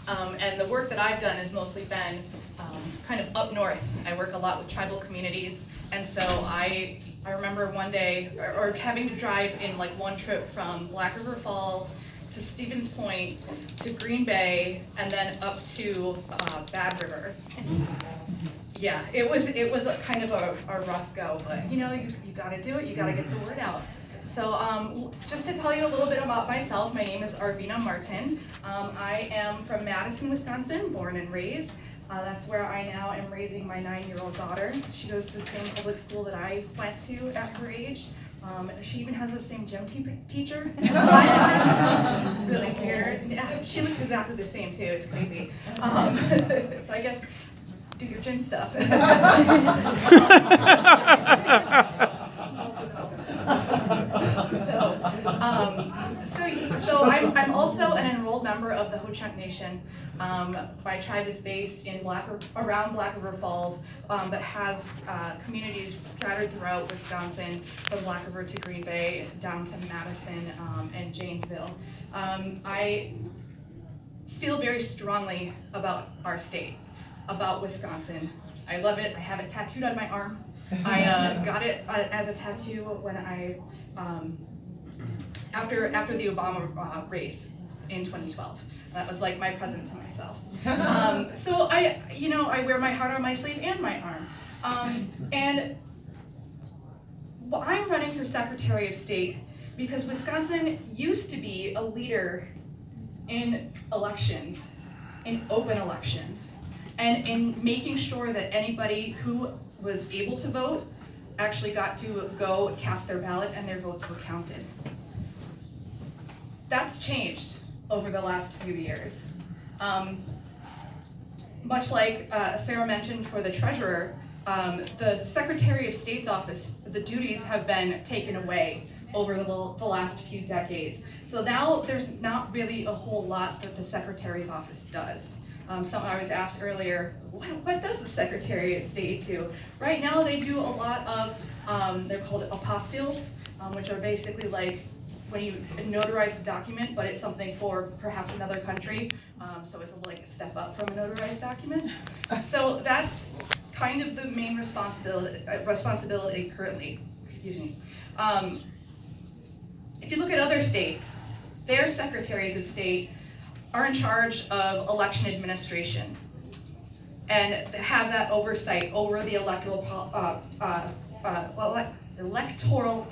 And the work that I've done has mostly been kind of up north. I work a lot with tribal communities, and so I remember one day, or having to drive in like one trip from Black River Falls to Stevens Point to Green Bay, and then up to Bad River. Yeah, it was a kind of a rough go, but you know, you gotta do it, you gotta get the word out. So just to tell you a little bit about myself, my name is Arvina Martin. I am from Madison, Wisconsin, born and raised. That's where I now am raising my 9-year-old daughter. She goes to the same public school that I went to at her age. She even has the same gym teacher as I had, which is really weird. Yeah, she looks exactly the same too, it's crazy. So I guess do your gym stuff. So I'm also an enrolled member of the Ho-Chunk Nation. My tribe is based in around Black River Falls, but has communities scattered throughout Wisconsin, from Black River to Green Bay, down to Madison and Janesville. I feel very strongly about our state, about Wisconsin. I love it. I have it tattooed on my arm. I got it as a tattoo when I after the Obama race in 2012. That was like my present to myself. So I wear my heart on my sleeve and my arm. And well, I'm running for Secretary of State because Wisconsin used to be a leader in elections, in open elections, and in making sure that anybody who was able to vote actually got to go cast their ballot and their votes were counted. That's changed over the last few years. Much like Sarah mentioned for the treasurer, the Secretary of State's office, the duties have been taken away over the last few decades. So now there's not really a whole lot that the Secretary's office does. I was asked earlier, what does the Secretary of State do? Right now they do a lot of, they're called apostilles, which are basically like when you notarize the document, but it's something for perhaps another country, so it's like a step up from a notarized document. So that's kind of the main responsibility currently. Excuse me. If you look at other states, their secretaries of state are in charge of election administration and have that oversight over the electoral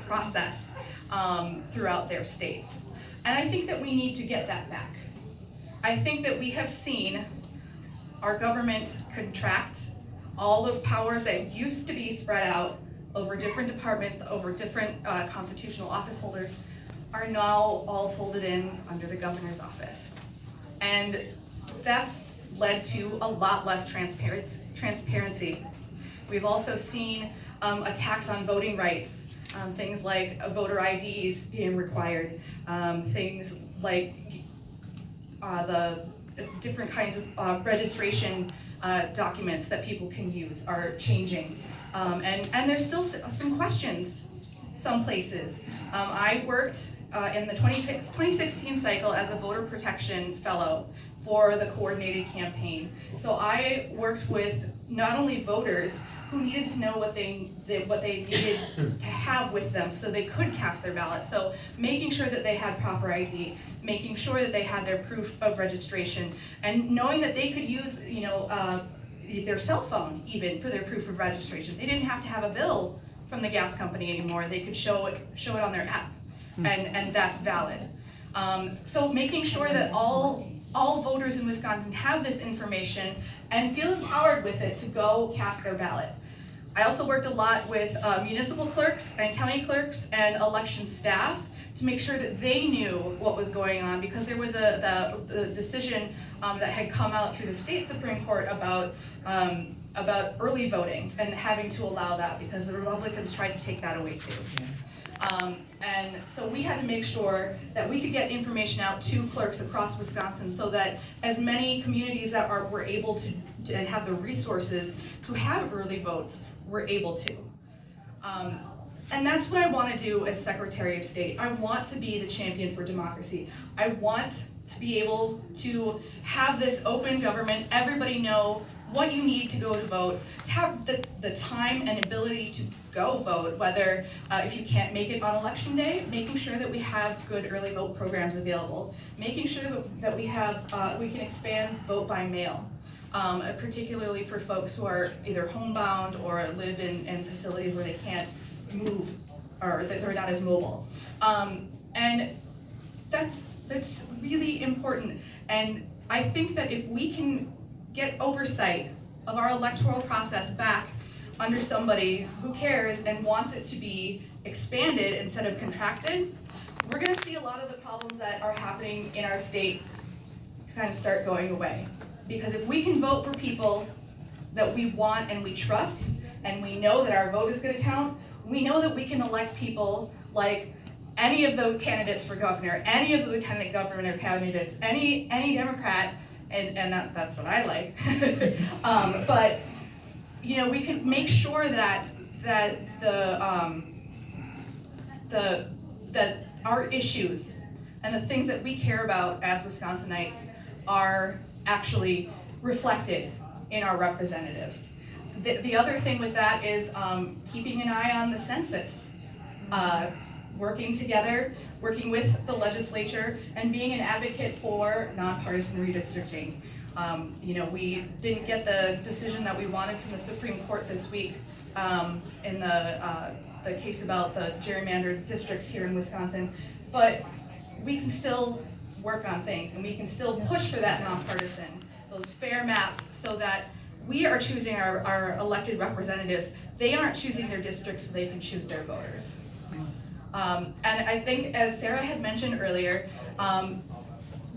process throughout their states. And I think that we need to get that back. I think that we have seen our government contract. All the powers that used to be spread out over different departments, over different constitutional office holders, are now all folded in under the governor's office. And that's led to a lot less transparency. We've also seen attacks on voting rights, things like voter IDs being required, things like the different kinds of registration documents that people can use are changing. And there's still some questions some places. I worked in the 2016 cycle as a voter protection fellow for the coordinated campaign. So I worked with not only voters who needed to know what they needed to have with them so they could cast their ballot. So making sure that they had proper ID, making sure that they had their proof of registration, and knowing that they could use, their cell phone even for their proof of registration. They didn't have to have a bill from the gas company anymore. They could show it on their app, and that's valid. So making sure that all voters in Wisconsin have this information and feel empowered with it to go cast their ballot. I also worked a lot with municipal clerks and county clerks and election staff to make sure that they knew what was going on, because there was the decision that had come out through the state Supreme Court about early voting and having to allow that, because the Republicans tried to take that away too. And so we had to make sure that we could get information out to clerks across Wisconsin so that as many communities that were able to have the resources to have early votes were able to. And that's what I want to do as Secretary of State. I want to be the champion for democracy. I want to be able to have this open government, everybody know what you need to go to vote, have the time and ability to go vote, whether if you can't make it on election day, making sure that we have good early vote programs available, making sure that we have, we can expand vote by mail, particularly for folks who are either homebound or live in facilities where they can't move or that they're not as mobile. And that's really important. And I think that if we can get oversight of our electoral process back under somebody who cares and wants it to be expanded instead of contracted, we're gonna see a lot of the problems that are happening in our state kind of start going away. Because if we can vote for people that we want and we trust, and we know that our vote is gonna count, we know that we can elect people like any of the candidates for governor, any of the lieutenant governor candidates, any Democrat, and that's what I like. But you know, we can make sure that our issues and the things that we care about as Wisconsinites are actually reflected in our representatives. The other thing with that is keeping an eye on the census, working together, working with the legislature, and being an advocate for nonpartisan redistricting. You know, we didn't get the decision that we wanted from the Supreme Court this week in the case about the gerrymandered districts here in Wisconsin, but we can still work on things, and we can still push for that nonpartisan, those fair maps, so that we are choosing our elected representatives. They aren't choosing their districts so they can choose their voters. And I think, as Sarah had mentioned earlier,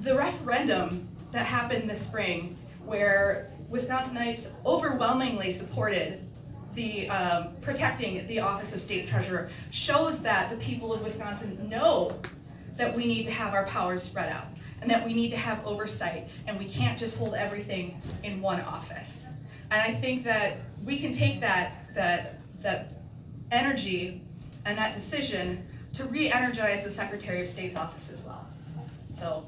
the referendum that happened this spring, where Wisconsinites overwhelmingly supported the protecting the office of state treasurer, shows that the people of Wisconsin know that we need to have our powers spread out, and that we need to have oversight, and we can't just hold everything in one office. And I think that we can take that energy and that decision to re-energize the Secretary of State's office as well. So